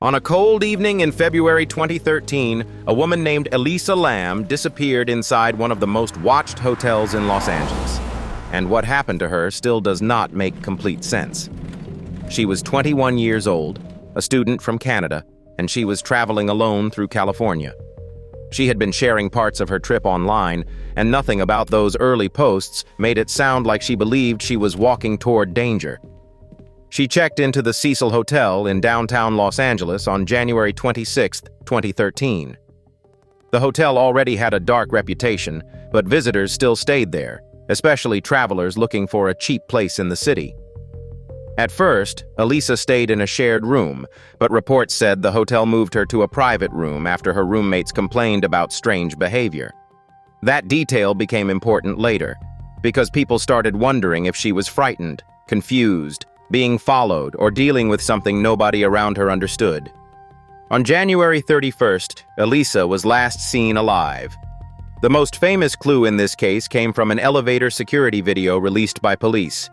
On a cold evening in February 2013, a woman named Elisa Lam disappeared inside one of the most watched hotels in Los Angeles. And what happened to her still does not make complete sense. She was 21 years old, a student from Canada, and she was traveling alone through California. She had been sharing parts of her trip online, and nothing about those early posts made it sound like she believed she was walking toward danger. She checked into the Cecil Hotel in downtown Los Angeles on January 26, 2013. The hotel already had a dark reputation, but visitors still stayed there, especially travelers looking for a cheap place in the city. At first, Elisa stayed in a shared room, but reports said the hotel moved her to a private room after her roommates complained about strange behavior. That detail became important later, because people started wondering if she was frightened, confused, being followed, or dealing with something nobody around her understood. On January 31st, Elisa was last seen alive. The most famous clue in this case came from an elevator security video released by police.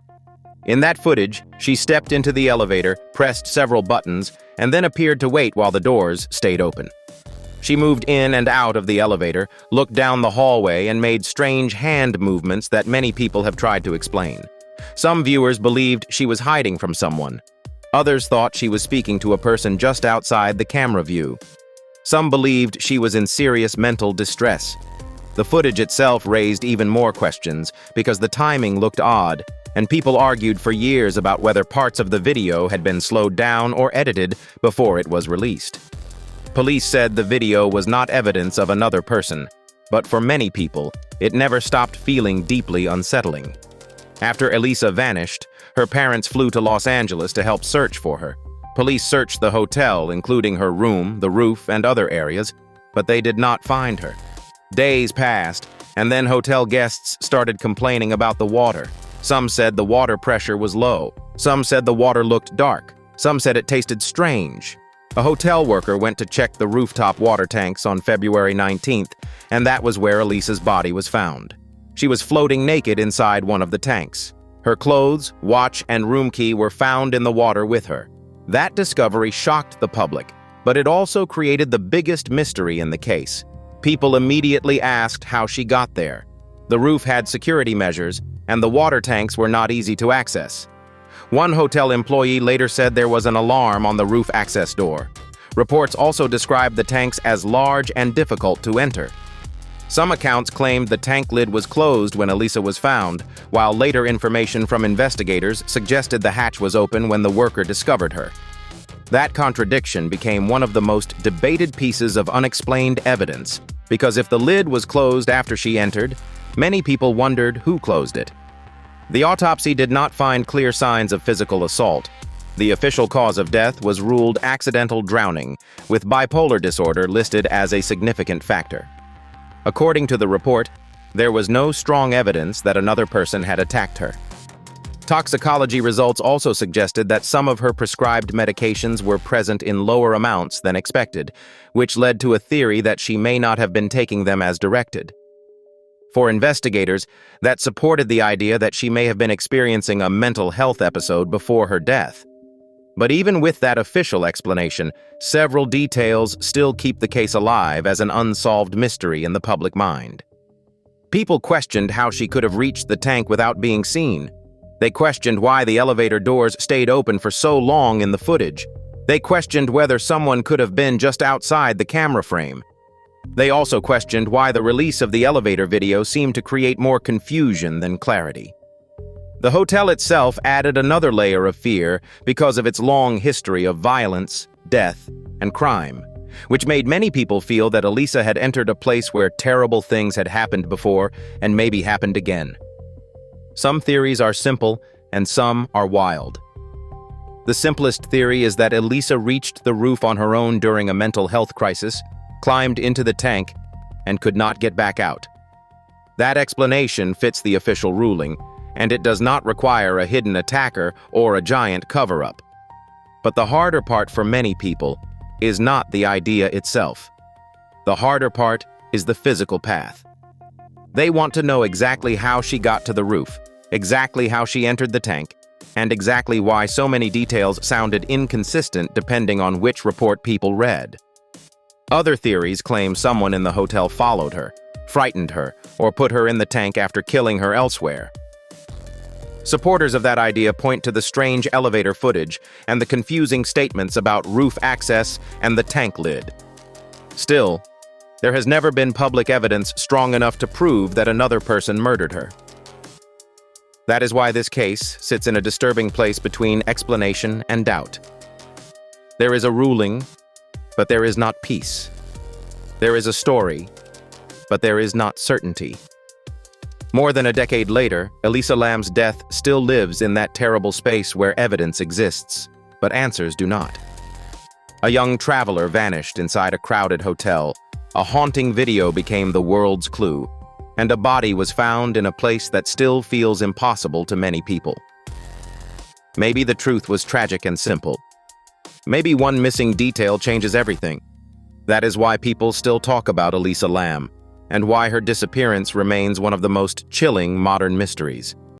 In that footage, she stepped into the elevator, pressed several buttons, and then appeared to wait while the doors stayed open. She moved in and out of the elevator, looked down the hallway, and made strange hand movements that many people have tried to explain. Some viewers believed she was hiding from someone. Others thought she was speaking to a person just outside the camera view. Some believed she was in serious mental distress. The footage itself raised even more questions because the timing looked odd, and people argued for years about whether parts of the video had been slowed down or edited before it was released. Police said the video was not evidence of another person, but for many people, it never stopped feeling deeply unsettling. After Elisa vanished, her parents flew to Los Angeles to help search for her. Police searched the hotel, including her room, the roof, and other areas, but they did not find her. Days passed, and then hotel guests started complaining about the water. Some said the water pressure was low. Some said the water looked dark. Some said it tasted strange. A hotel worker went to check the rooftop water tanks on February 19th, and that was where Elisa's body was found. She was floating naked inside one of the tanks. Her clothes, watch, and room key were found in the water with her. That discovery shocked the public, but it also created the biggest mystery in the case. People immediately asked how she got there. The roof had security measures, and the water tanks were not easy to access. One hotel employee later said there was an alarm on the roof access door. Reports also described the tanks as large and difficult to enter. Some accounts claimed the tank lid was closed when Elisa was found, while later information from investigators suggested the hatch was open when the worker discovered her. That contradiction became one of the most debated pieces of unexplained evidence, because if the lid was closed after she entered, many people wondered who closed it. The autopsy did not find clear signs of physical assault. The official cause of death was ruled accidental drowning, with bipolar disorder listed as a significant factor. According to the report, there was no strong evidence that another person had attacked her. Toxicology results also suggested that some of her prescribed medications were present in lower amounts than expected, which led to a theory that she may not have been taking them as directed. For investigators, that supported the idea that she may have been experiencing a mental health episode before her death. But even with that official explanation, several details still keep the case alive as an unsolved mystery in the public mind. People questioned how she could have reached the tank without being seen. They questioned why the elevator doors stayed open for so long in the footage. They questioned whether someone could have been just outside the camera frame. They also questioned why the release of the elevator video seemed to create more confusion than clarity. The hotel itself added another layer of fear because of its long history of violence, death, and crime, which made many people feel that Elisa had entered a place where terrible things had happened before and maybe happened again. Some theories are simple and some are wild. The simplest theory is that Elisa reached the roof on her own during a mental health crisis, climbed into the tank, and could not get back out. That explanation fits the official ruling, and it does not require a hidden attacker or a giant cover-up. But the harder part for many people is not the idea itself. The harder part is the physical path. They want to know exactly how she got to the roof, exactly how she entered the tank, and exactly why so many details sounded inconsistent depending on which report people read. Other theories claim someone in the hotel followed her, frightened her, or put her in the tank after killing her elsewhere. Supporters of that idea point to the strange elevator footage and the confusing statements about roof access and the tank lid. Still, there has never been public evidence strong enough to prove that another person murdered her. That is why this case sits in a disturbing place between explanation and doubt. There is a ruling, but there is not peace. There is a story, but there is not certainty. More than a decade later, Elisa Lam's death still lives in that terrible space where evidence exists, but answers do not. A young traveler vanished inside a crowded hotel. A haunting video became the world's clue, and a body was found in a place that still feels impossible to many people. Maybe the truth was tragic and simple. Maybe one missing detail changes everything. That is why people still talk about Elisa Lam, and why her disappearance remains one of the most chilling modern mysteries.